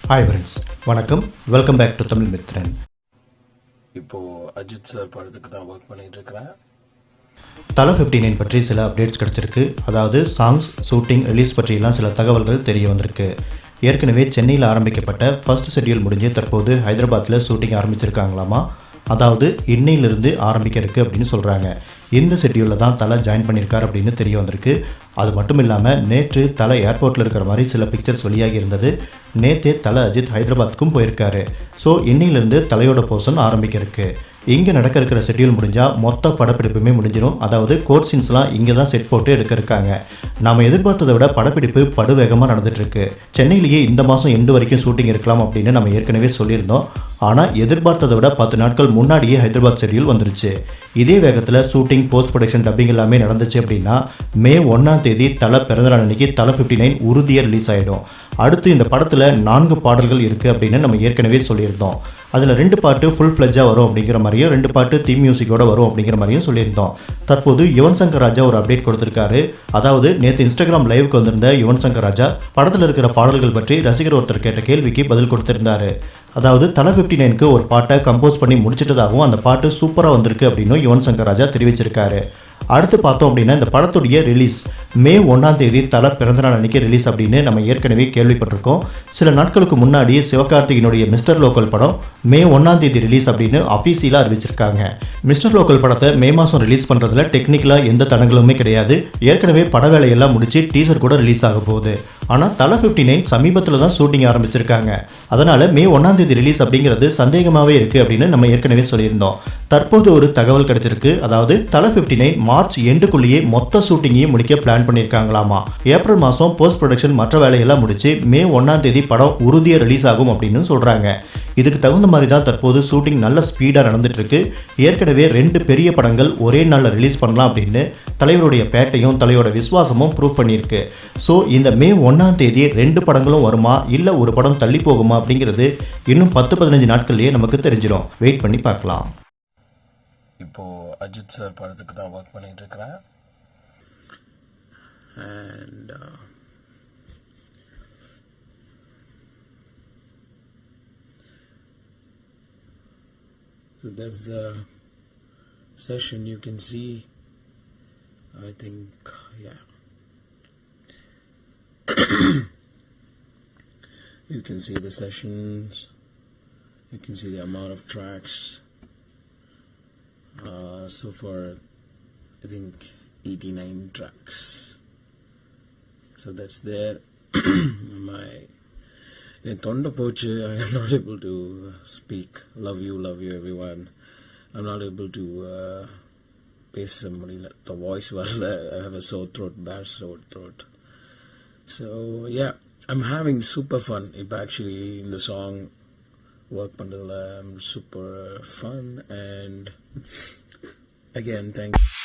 Hi friends, வணக்கம். Welcome back to Tamil Mithran. இப்போது Ajith sir படத்துக்கு தான் ஒர்க் பண்ணிகிட்டு இருக்கிறேன். தலை 59 பற்றி சில அப்டேட்ஸ் கிடச்சிருக்கு. அதாவது சாங்ஸ், ஷூட்டிங், ரிலீஸ் பற்றியெல்லாம் சில தகவல்கள் தெரிய வந்திருக்கு. ஏற்கனவே சென்னையில் ஆரம்பிக்கப்பட்ட ஃபர்ஸ்ட் ஷெட்யூல் முடிஞ்சு தற்போது ஹைதராபாத்தில் ஷூட்டிங் ஆரம்பிச்சிருக்காங்களாமா. அதாவது இன்னையிலிருந்து ஆரம்பிக்க இருக்குது அப்படின்னு சொல்கிறாங்க. இந்த ஷெட்யூலில் தான் தலை ஜாயின் பண்ணியிருக்கார் அப்படின்னு தெரிய வந்திருக்கு. அது மட்டும் இல்லாமல் நேற்று தலை ஏர்போர்ட்டில் இருக்கிற மாதிரி சில பிக்சர்ஸ் வெளியாகி இருந்தது. நேற்றே தலை அஜித் ஹைதராபாத்துக்கும் போயிருக்காரு. ஸோ இன்னையிலேருந்து தலையோட போர்ஷன் ஆரம்பிக்க இருக்குது. இங்கே நடக்க இருக்கிற ஷெட்யூல் முடிஞ்சால் மொத்த படப்பிடிப்புமே முடிஞ்சிடும். அதாவது கோட் சீன்ஸ்லாம் இங்கே தான் செட் போட்டு எடுக்க இருக்காங்க. நாம் எதிர்பார்த்ததை விட படப்பிடிப்பு படுவேகமாக நடந்துகிட்ருக்கு. சென்னையிலேயே இந்த மாதம் எண்டு வரைக்கும் ஷூட்டிங் இருக்கலாம் அப்படின்னு நம்ம ஏற்கனவே சொல்லியிருந்தோம். ஆனால் எதிர்பார்த்ததை விட 10 நாட்கள் முன்னாடியே ஹைதராபாத் ஷெட்யூல் வந்துருச்சு. இதே வேகத்தில் ஷூட்டிங், போஸ்ட் ப்ரொடக்ஷன், டப்பிங் எல்லாமே நடந்துச்சு அப்படின்னா மே 1 தலை பிறந்தநாள் அன்னைக்கு தலை 59 உறுதியாக ரிலீஸ் ஆகிடும். அடுத்து இந்த படத்தில் 4 பாடல்கள் இருக்குது அப்படின்னு நம்ம ஏற்கனவே சொல்லியிருந்தோம். அதில் 2 பாட்டு ஃபுல் ஃப்ளெஜ்ஜாக வரும் அப்படிங்கிற மாதிரியும் 2 பாட்டு தீம் மியூசிக்கோட வரும் அப்படிங்கிற மாதிரியும் சொல்லியிருந்தோம். தற்போது யுவன் சங்கர் ராஜா ஒரு அப்டேட் கொடுத்துருக்காரு. அதாவது நேற்று இன்ஸ்டாகிராம் லைவுக்கு வந்திருந்த யுவன் சங்கர் ராஜா படத்தில் இருக்கிற பாடல்கள் பற்றி ரசிகர் ஒருத்தர் கேட்ட கேள்விக்கு பதில் கொடுத்திருந்தாரு. அதாவது தலை 59க்கு ஒரு பாட்டை கம்போஸ் பண்ணி முடிச்சிட்டதாகவும் அந்த பாட்டு சூப்பராக வந்திருக்கு அப்படின்னு யுவன் சங்கர் ராஜா தெரிவிச்சிருக்காரு. அடுத்து பார்த்தோம் அப்படின்னா இந்த படத்துடைய ரிலீஸ் மே 1 தலை பிறந்தநாள் அன்னைக்கு ரிலீஸ் அப்படின்னு நம்ம ஏற்கனவே கேள்விப்பட்டிருக்கோம். சில நாட்களுக்கு முன்னாடி சிவகார்த்திகனுடைய மிஸ்டர் லோக்கல் படம் மே 1 ரிலீஸ் அப்படின்னு அஃபீஷியலாக அறிவிச்சிருக்காங்க. மிஸ்டர் லோக்கல் படத்தை மே மாதம் ரிலீஸ் பண்ணுறதுல டெக்னிக்கலாக எந்த தடங்களுமே கிடையாது. ஏற்கனவே பட வேலையெல்லாம் முடிச்சு டீசர் கூட ரிலீஸ் ஆக போகுது. ஆனால் தலை 59 சமீபத்தில் தான் ஷூட்டிங் ஆரம்பிச்சிருக்காங்க. அதனால் மே 1 ரிலீஸ் அப்படிங்கிறது சந்தேகமாகவே இருக்குது அப்படின்னு நம்ம ஏற்கனவே சொல்லியிருந்தோம். தற்போது ஒரு தகவல் கிடைச்சிருக்கு. அதாவது தலை 59 மார்ச் எண்டுக்குள்ளேயே மொத்த ஷூட்டிங்கையும் முடிக்க பிளான் பண்ணியிருக்காங்களாமா. ஏப்ரல் மாதம் போஸ்ட் ப்ரொடக்ஷன் மற்ற வேலையெல்லாம் முடிச்சு மே 1 படம் உறுதியாக ரிலீஸ் ஆகும் அப்படின்னு சொல்கிறாங்க. இதுக்கு தகுந்த மாதிரி தான் தற்போது ஷூட்டிங் நல்ல ஸ்பீடாக நடந்துட்டு இருக்கு. ஏற்கனவே 2 பெரிய படங்கள் ஒரே நாளில் ரிலீஸ் பண்ணலாம் அப்படின்னு தலைவருடைய பேட்டையும் தலையோட விசுவாசமும் ப்ரூவ் பண்ணியிருக்கு. ஸோ இந்த மே 1 2 படங்களும் வருமா இல்லை ஒரு படம் தள்ளி போகுமா அப்படிங்கிறது இன்னும் 10-15 நாட்கள்லேயே நமக்கு தெரிஞ்சிடும். வெயிட் பண்ணி பார்க்கலாம். இப்போது அஜித் சார் படத்துக்கு தான் ஒர்க் பண்ணிகிட்டு இருக்கிறேன். And so that's the session. You can see, I think, yeah. You can see the sessions. You can see the amount of tracks. So far, I think 89 tracks. So that's there. My Tonda Poche, I am not able to speak. Love you everyone. I'm not able to pace somebody. The voice I have a sore throat, bad sore throat. So yeah, I'm having super fun. If actually in the song work bundle, super fun. And again, thank you.